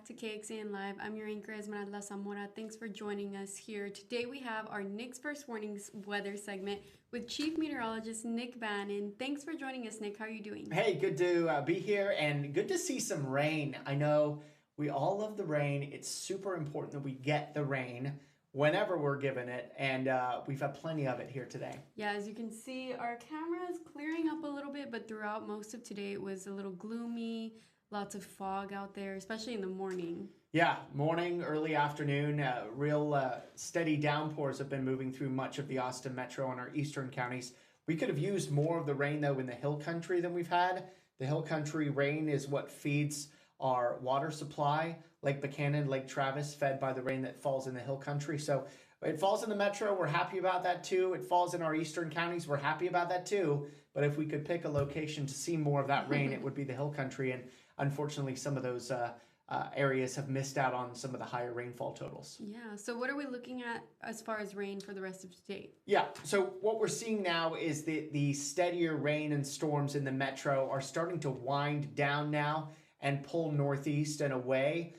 back to KXAN Live. I'm your anchor, Esmeralda Zamora. Thanks for joining us here. Today we have our Nick's First Warnings weather segment with Chief Meteorologist Nick Bannon. Thanks for joining us, Nick. How are you doing? Hey, good to be here and good to see some rain. I know we all love the rain. It's super important that we get the rain whenever we're given it, and we've had plenty of it here today. Yeah, as you can see, our camera is clearing up a little bit, but throughout most of today it was a little gloomy. Lots of fog out there, especially in the morning. Yeah, morning, early afternoon, real steady downpours have been moving through much of the Austin metro and our eastern counties. We could have used more of the rain, though, in the hill country than we've had. The hill country rain is what feeds our water supply. Lake Buchanan, Lake Travis, fed by the rain that falls in the hill country. So it falls in the metro. We're happy about that, too. It falls in our eastern counties. We're happy about that, too. But if we could pick a location to see more of that rain, it would be the hill country. And unfortunately, some of those areas have missed out on some of the higher rainfall totals. Yeah, so what are we looking at as far as rain for the rest of today? Yeah, so what we're seeing now is the steadier rain and storms in the metro are starting to wind down now and pull northeast and away,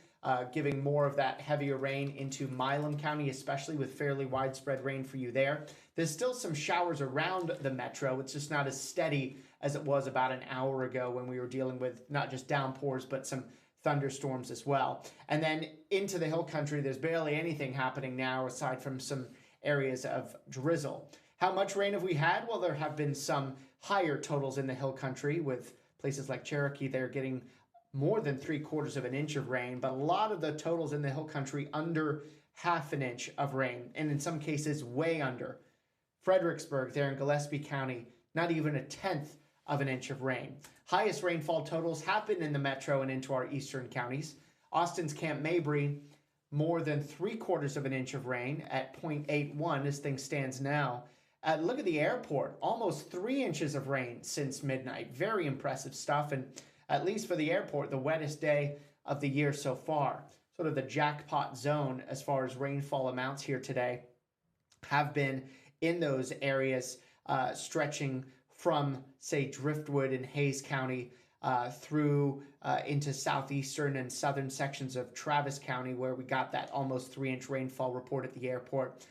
giving more of that heavier rain into Milam County, especially with fairly widespread rain for you there. There's still some showers around the metro. It's just not as steady as it was about an hour ago when we were dealing with not just downpours, but some thunderstorms as well. And then into the hill country, there's barely anything happening now aside from some areas of drizzle. How much rain have we had? Well, there have been some higher totals in the hill country with places like Cherokee. They're getting more than 3/4 of an inch of rain, but a lot of the totals in the hill country under half an inch of rain, and in some cases way under. Fredericksburg there in Gillespie County, not even a tenth of an inch of rain. Highest rainfall totals have been in the metro and into our eastern counties. Austin's Camp Mabry, more than 3/4 of an inch of rain at 0.81 as things stands now. Look at the airport, almost 3 inches of rain since midnight. Very impressive stuff, and at least for the airport, the wettest day of the year so far. Sort of the jackpot zone as far as rainfall amounts here today have been in those areas stretching from, say, Driftwood and Hayes County through into southeastern and southern sections of Travis County, where we got that almost 3-inch rainfall report at the airport,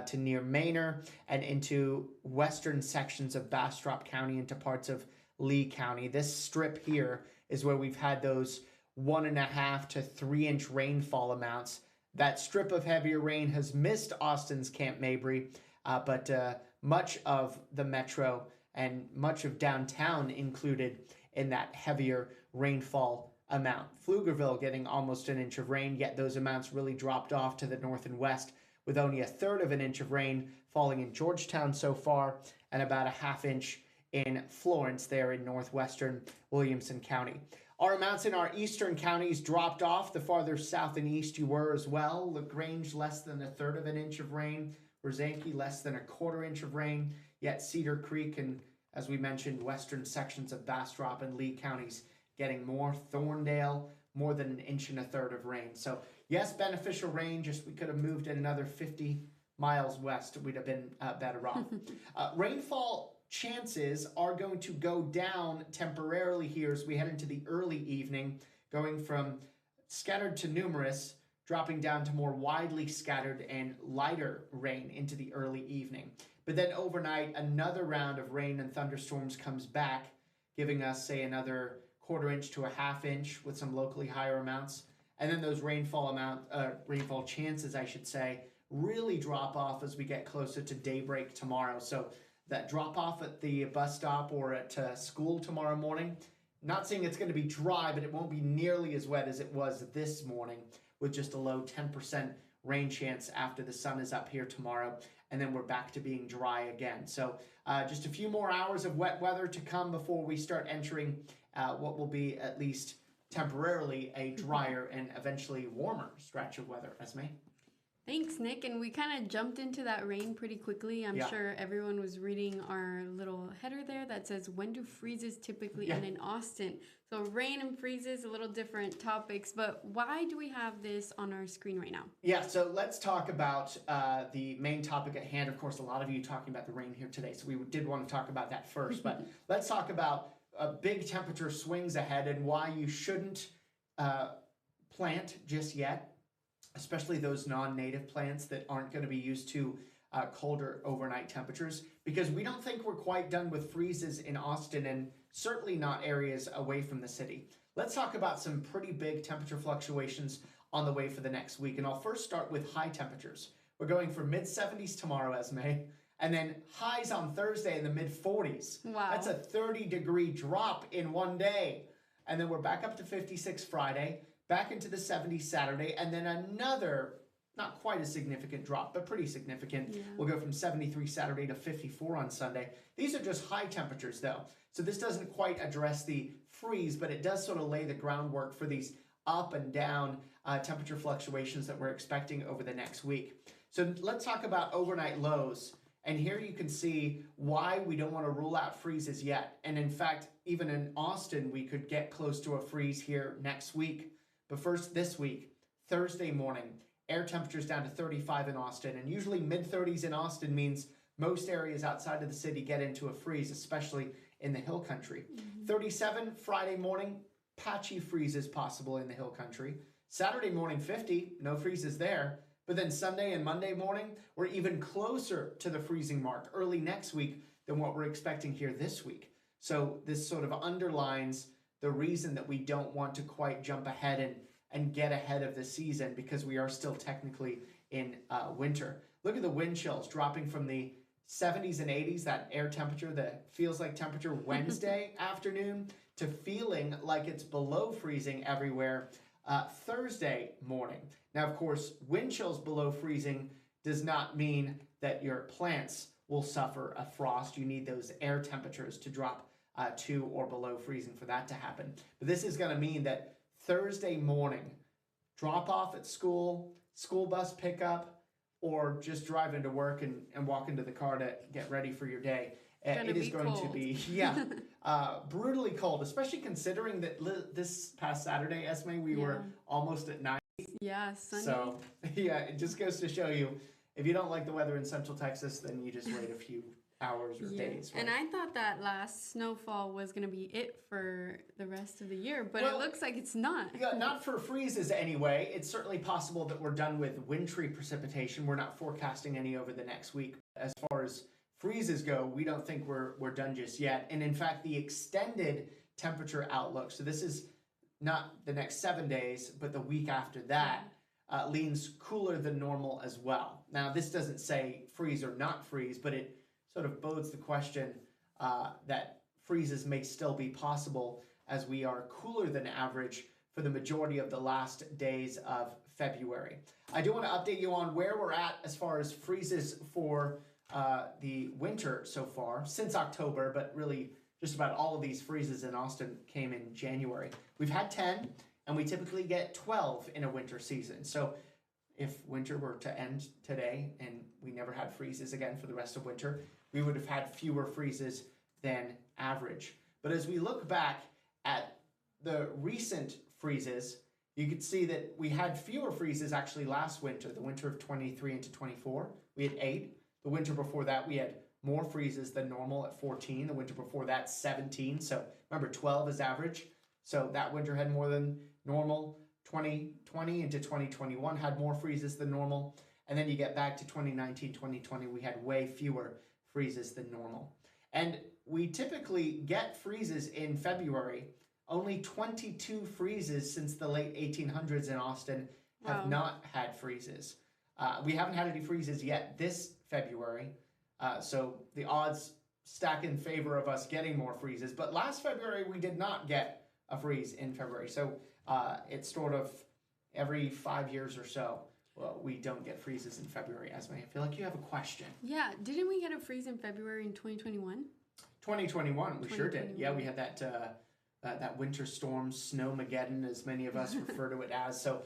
to near Manor and into western sections of Bastrop County into parts of Lee County. This strip here is where we've had those 1.5 to 3-inch rainfall amounts. That strip of heavier rain has missed Austin's Camp Mabry, but much of the metro and much of downtown included in that heavier rainfall amount. Pflugerville getting almost an inch of rain, yet those amounts really dropped off to the north and west, with only 1/3 of an inch of rain falling in Georgetown so far, and about a 1/2 inch in Florence there in northwestern Williamson County. Our amounts in our eastern counties dropped off the farther south and east you were as well. LaGrange less than 1/3 of an inch of rain. Rosanke less than 1/4 inch of rain. Yet Cedar Creek and, as we mentioned, western sections of Bastrop and Lee counties getting more. Thorndale more than 1 1/3 inches of rain. So yes, beneficial rain, just we could have moved it another 50 miles west. We'd have been better off. Rainfall chances are going to go down temporarily here as we head into the early evening, going from scattered to numerous, dropping down to more widely scattered and lighter rain into the early evening. But then overnight, another round of rain and thunderstorms comes back, giving us, say, another 1/4 inch to a 1/2 inch with some locally higher amounts. And then those rainfall chances, I should say, really drop off as we get closer to daybreak tomorrow. So that drop off at the bus stop or at school tomorrow morning, not saying it's going to be dry, but it won't be nearly as wet as it was this morning, with just a low 10% rain chance after the sun is up here tomorrow. And then we're back to being dry again. So just a few more hours of wet weather to come before we start entering what will be, at least temporarily, a drier and eventually warmer stretch of weather. Esme? Thanks, Nick. And we kind of jumped into that rain pretty quickly. I'm sure everyone was reading our little header there that says, when do freezes typically end in Austin? So rain and freezes, a little different topics, but why do we have this on our screen right now? Yeah, so let's talk about the main topic at hand. Of course, a lot of you talking about the rain here today, so we did want to talk about that first, but let's talk about big temperature swings ahead and why you shouldn't plant just yet, especially those non-native plants that aren't going to be used to colder overnight temperatures, because we don't think we're quite done with freezes in Austin, and certainly not areas away from the city. Let's talk about some pretty big temperature fluctuations on the way for the next week. And I'll first start with high temperatures. We're going for mid-70s tomorrow, Esme, and then highs on Thursday in the mid-40s. Wow. That's a 30-degree drop in one day. And then we're back up to 56 Friday, back into the 70s Saturday, and then another, not quite a significant drop, but pretty significant. Yeah. We'll go from 73 Saturday to 54 on Sunday. These are just high temperatures, though. So this doesn't quite address the freeze, but it does sort of lay the groundwork for these up and down temperature fluctuations that we're expecting over the next week. So let's talk about overnight lows. And here you can see why we don't want to rule out freezes yet. And in fact, even in Austin, we could get close to a freeze here next week. But first, this week, Thursday morning, air temperatures down to 35 in Austin. And usually mid-30s in Austin means most areas outside of the city get into a freeze, especially in the hill country. 37 Friday morning, patchy freezes possible in the hill country. Saturday morning, 50, no freezes there. But then Sunday and Monday morning, we're even closer to the freezing mark early next week than what we're expecting here this week. So this sort of underlines the reason that we don't want to quite jump ahead and get ahead of the season, because we are still technically in winter. Look at the wind chills dropping from the 70s and 80s, that air temperature that feels like temperature Wednesday afternoon, to feeling like it's below freezing everywhere Thursday morning. Now, of course, wind chills below freezing does not mean that your plants will suffer a frost. You need those air temperatures to drop to or below freezing for that to happen. But this is going to mean that Thursday morning, drop off at school, school bus pickup, or just drive into work and walk into the car to get ready for your day. It is going to be, brutally cold, especially considering that this past Saturday, Esme, we were almost at 90. Yeah, sunny. So, it just goes to show you, if you don't like the weather in Central Texas, then you just wait a few hours or days. Right? And I thought that last snowfall was going to be it for the rest of the year, but it looks like it's not. Yeah, not for freezes anyway. It's certainly possible that we're done with wintry precipitation. We're not forecasting any over the next week. As far as freezes go, we don't think we're done just yet. And in fact, the extended temperature outlook, so this is not the next 7 days, but the week after that, leans cooler than normal as well. Now, this doesn't say freeze or not freeze, but it sort of bodes the question that freezes may still be possible as we are cooler than average for the majority of the last days of February. I do want to update you on where we're at as far as freezes for the winter so far, since October, but really just about all of these freezes in Austin came in January. We've had 10, and we typically get 12 in a winter season. So if winter were to end today and we never had freezes again for the rest of winter, we would have had fewer freezes than average. But as we look back at the recent freezes, you could see that we had fewer freezes actually last winter, the winter of 23 into 24. We had 8. The winter before that, we had more freezes than normal at 14. The winter before that, 17. So remember, 12 is average. So that winter had more than normal. 2020 into 2021 had more freezes than normal. And then you get back to 2019, 2020, we had way fewer freezes than normal. And we typically get freezes in February. Only 22 freezes since the late 1800s in Austin have not had freezes. We haven't had any freezes yet this February. So the odds stack in favor of us getting more freezes. But last February, we did not get a freeze in February. So it's sort of every 5 years or so, we don't get freezes in February. Esme, I feel like you have a question. Yeah, didn't we get a freeze in February in 2021? 2021, we sure did. Yeah, we had that winter storm, Snowmageddon, as many of us refer to it as. So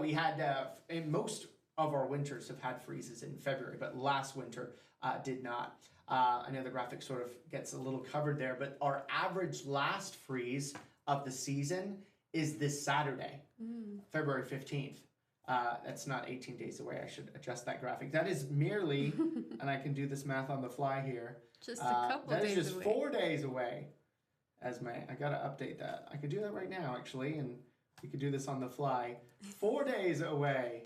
we had, in most of our winters have had freezes in February, but last winter did not. I know the graphic sort of gets a little covered there, but our average last freeze of the season is this Saturday, February 15th. That's not 18 days away. I should adjust that graphic. That is merely, and I can do this math on the fly here. Just a couple days away. That is just 4 days away. I got to update that. I could do that right now, actually, and You could do this on the fly. 4 days away.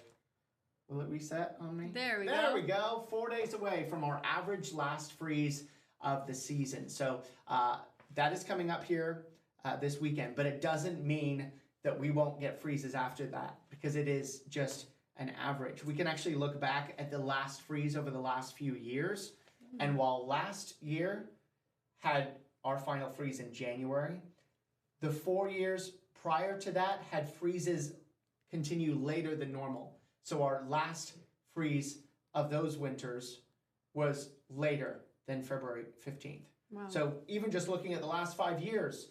Will it reset on me? There we go. There we go. 4 days away from our average last freeze of the season. So that is coming up here this weekend, but it doesn't mean that we won't get freezes after that because it is just an average. We can actually look back at the last freeze over the last few years. And while last year had our final freeze in January, the 4 years prior to that had freezes continue later than normal. So our last freeze of those winters was later than February 15th. Wow. So even just looking at the last 5 years,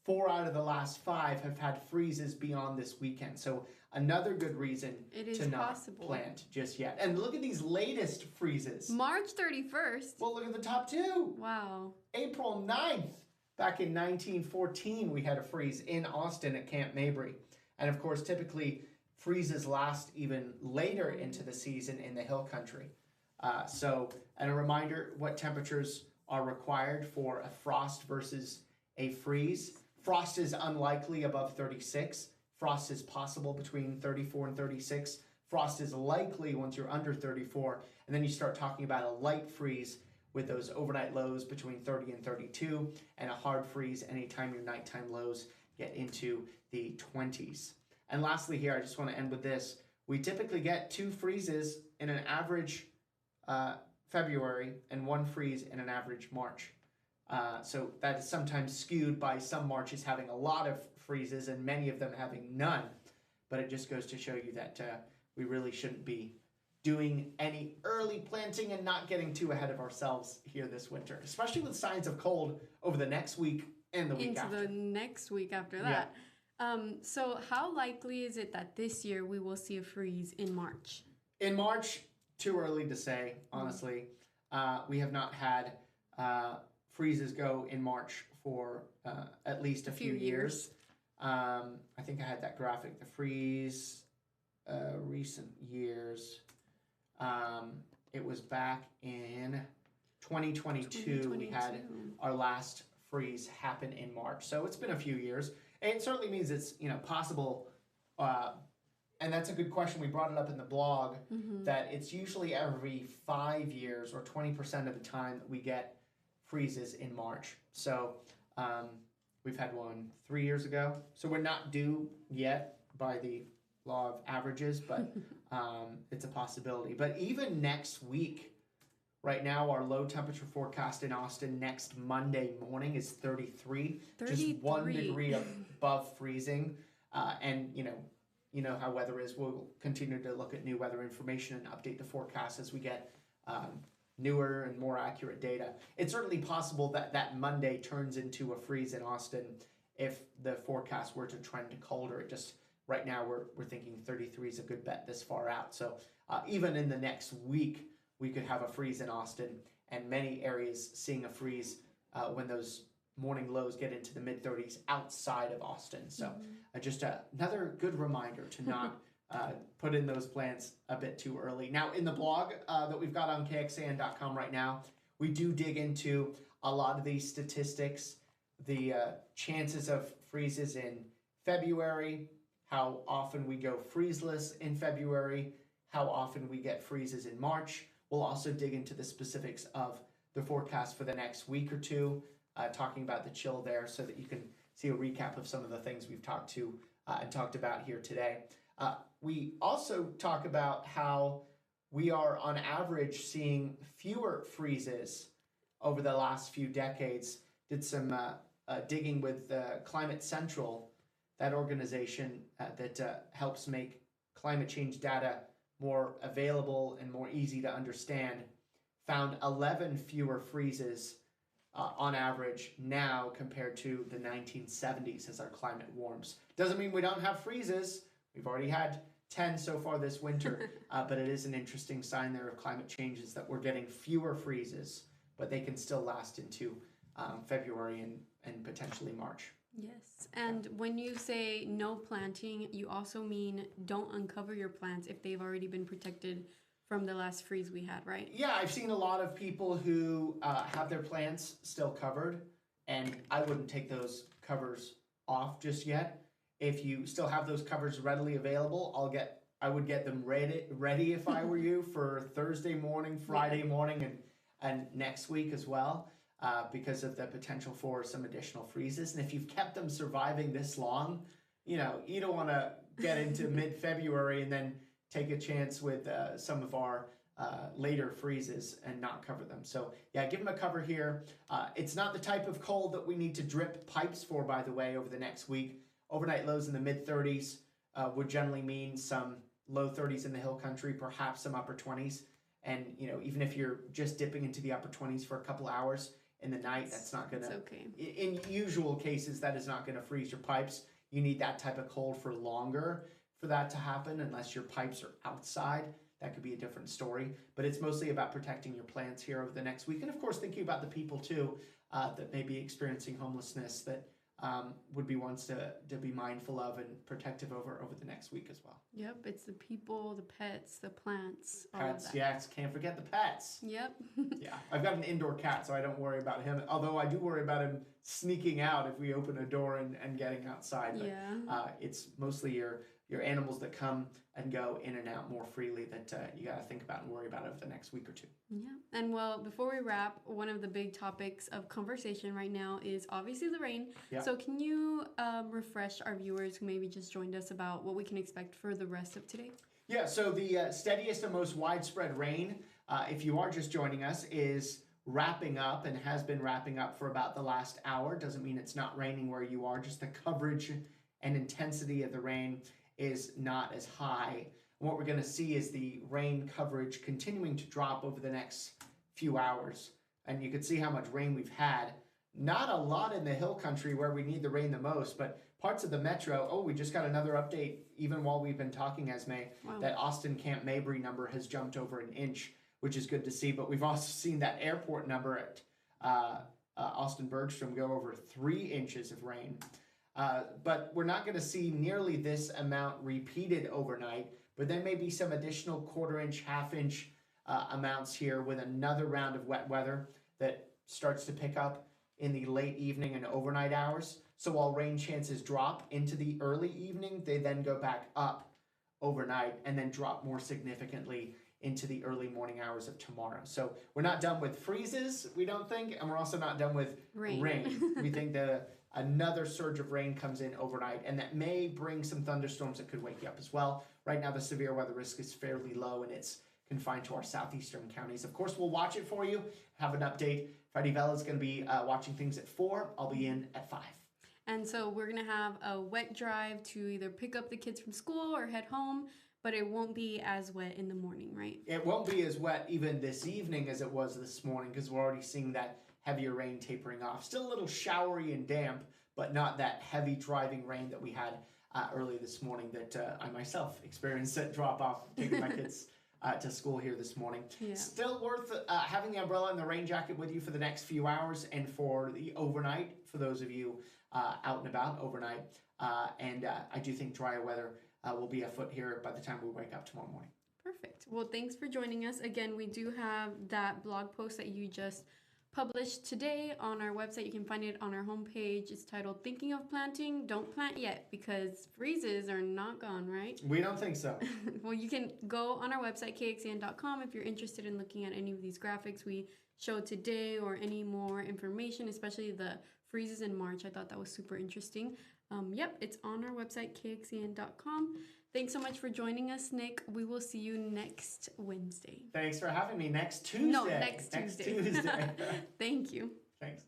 4 out of the last 5 have had freezes beyond this weekend. So another good reason to not plant just yet. And look at these latest freezes. March 31st. Well, look at the top two. Wow. April 9th. Back in 1914, we had a freeze in Austin at Camp Mabry. And of course, typically freezes last even later into the season in the hill country. And a reminder, what temperatures are required for a frost versus a freeze. Frost is unlikely above 36. Frost is possible between 34 and 36. Frost is likely once you're under 34. And then you start talking about a light freeze with those overnight lows between 30 and 32, and a hard freeze anytime your nighttime lows get into the 20s. And lastly here, I just want to end with this. We typically get 2 freezes in an average February and 1 freeze in an average March. So that is sometimes skewed by some Marches having a lot of freezes and many of them having none. But it just goes to show you that we really shouldn't be doing any early planting and not getting too ahead of ourselves here this winter, especially with signs of cold over the next week and the week after. Into the next week after that. Yeah. So how likely is it that this year we will see a freeze in March? In March, too early to say, honestly. We have not had freezes go in March for at least a few years. I think I had that graphic, the freeze recent years. It was back in 2022. We had our last freeze happen in March. So it's been a few years. It certainly means it's possible. And that's a good question. We brought it up in the blog that it's usually every 5 years or 20% of the time that we get freezes in March. So we've had one 3 years ago. So we're not due yet by the law of averages, but it's a possibility. But even next week, right now, our low temperature forecast in Austin next Monday morning is 33. Just 1 degree above freezing. And you know how weather is. We'll continue to look at new weather information and update the forecast as we get newer and more accurate data. It's certainly possible that that Monday turns into a freeze in Austin if the forecast were to trend colder. It just right now we're thinking 33 is a good bet this far out. So even in the next week, we could have a freeze in Austin, and many areas seeing a freeze when those morning lows get into the mid-30s outside of Austin. So just another good reminder to not put in those plants a bit too early. Now, in the blog that we've got on kxan.com right now, we do dig into a lot of these statistics, the chances of freezes in February, how often we go freezeless in February, how often we get freezes in March. We'll also dig into the specifics of the forecast for the next week or two, talking about the chill there so that you can see a recap of some of the things we've talked about here today. We also talk about how we are on average seeing fewer freezes over the last few decades. Did some digging with Climate Central, that organization that helps make climate change data more available and more easy to understand, found 11 fewer freezes on average now compared to the 1970s as our climate warms. Doesn't mean we don't have freezes. We've already had 10 so far this winter, but it is an interesting sign there of climate changes that we're getting fewer freezes, but they can still last into February and potentially March. Yes, and when you say no planting, you also mean don't uncover your plants if they've already been protected from the last freeze we had, right? Yeah, I've seen a lot of people who have their plants still covered, and I wouldn't take those covers off just yet. If you still have those covers readily available, I would get them ready if I were you for Thursday morning, Friday morning, and next week as well, because of the potential for some additional freezes. And if you've kept them surviving this long, you don't want to get into mid-February and then take a chance with some of our later freezes and not cover them. So yeah, give them a cover here. It's not the type of cold that we need to drip pipes for, by the way, over the next week. Overnight lows in the mid-30s would generally mean some low 30s in the hill country, perhaps some upper 20s. And, even if you're just dipping into the upper 20s for a couple hours in the night, that's not going to, okay. In usual cases, that is not going to freeze your pipes. You need that type of cold for longer for that to happen, unless your pipes are outside. That could be a different story. But it's mostly about protecting your plants here over the next week. And of course, thinking about the people too that may be experiencing homelessness that would be ones to be mindful of and protective over the next week as well. Yep, it's the people, the pets, the plants, all Pets, of that. yes, can't forget the pets. Yep. Yeah, I've got an indoor cat, so I don't worry about him. Although I do worry about him sneaking out if we open a door and getting outside. But, yeah. It's mostly your animals that come and go in and out more freely that you got to think about and worry about over the next week or two. Yeah. And well, before we wrap, one of the big topics of conversation right now is obviously the rain. Yeah. So can you refresh our viewers who maybe just joined us about what we can expect for the rest of today? Yeah, so the steadiest and most widespread rain, if you are just joining us, is wrapping up and has been wrapping up for about the last hour. Doesn't mean it's not raining where you are, just the coverage and intensity of the rain is not as high. And what we're going to see is the rain coverage continuing to drop over the next few hours. And you can see how much rain we've had. Not a lot in the hill country where we need the rain the most, but parts of the metro. Oh, we just got another update, even while we've been talking, Esme, that Austin Camp Mabry number has jumped over an inch, which is good to see. But we've also seen that airport number at Austin Bergstrom go over 3 inches of rain. But we're not going to see nearly this amount repeated overnight, but there may be some additional 1/4 inch, 1/2 inch amounts here with another round of wet weather that starts to pick up in the late evening and overnight hours. So while rain chances drop into the early evening, they then go back up overnight and then drop more significantly into the early morning hours of tomorrow. So we're not done with freezes, we don't think, and we're also not done with rain. We think another surge of rain comes in overnight, and that may bring some thunderstorms that could wake you up as well. Right now, the severe weather risk is fairly low, and it's confined to our southeastern counties. Of course, we'll watch it for you, have an update. Freddie Vela is going to be watching things at 4. I'll be in at 5. And so we're going to have a wet drive to either pick up the kids from school or head home, but it won't be as wet in the morning, right? It won't be as wet even this evening as it was this morning, because we're already seeing that heavier rain tapering off. Still a little showery and damp, but not that heavy driving rain that we had early this morning that I myself experienced at drop off, taking my kids to school here this morning. Yeah. Still worth having the umbrella and the rain jacket with you for the next few hours and for the overnight, for those of you out and about overnight. And I do think drier weather will be afoot here by the time we wake up tomorrow morning. Perfect. Well, thanks for joining us. Again, we do have that blog post that you just published today on our website. You can find it on our homepage. It's titled Thinking of Planting, Don't Plant Yet, because freezes are not gone, right? We don't think so. Well, you can go on our website, kxan.com, if you're interested in looking at any of these graphics we showed today or any more information, especially the freezes in March. I thought that was super interesting. Yep, it's on our website, kxan.com. Thanks so much for joining us, Nick. We will see you next Wednesday. Thanks for having me. Next Tuesday. No, next Tuesday. Next Tuesday. Thank you. Thanks.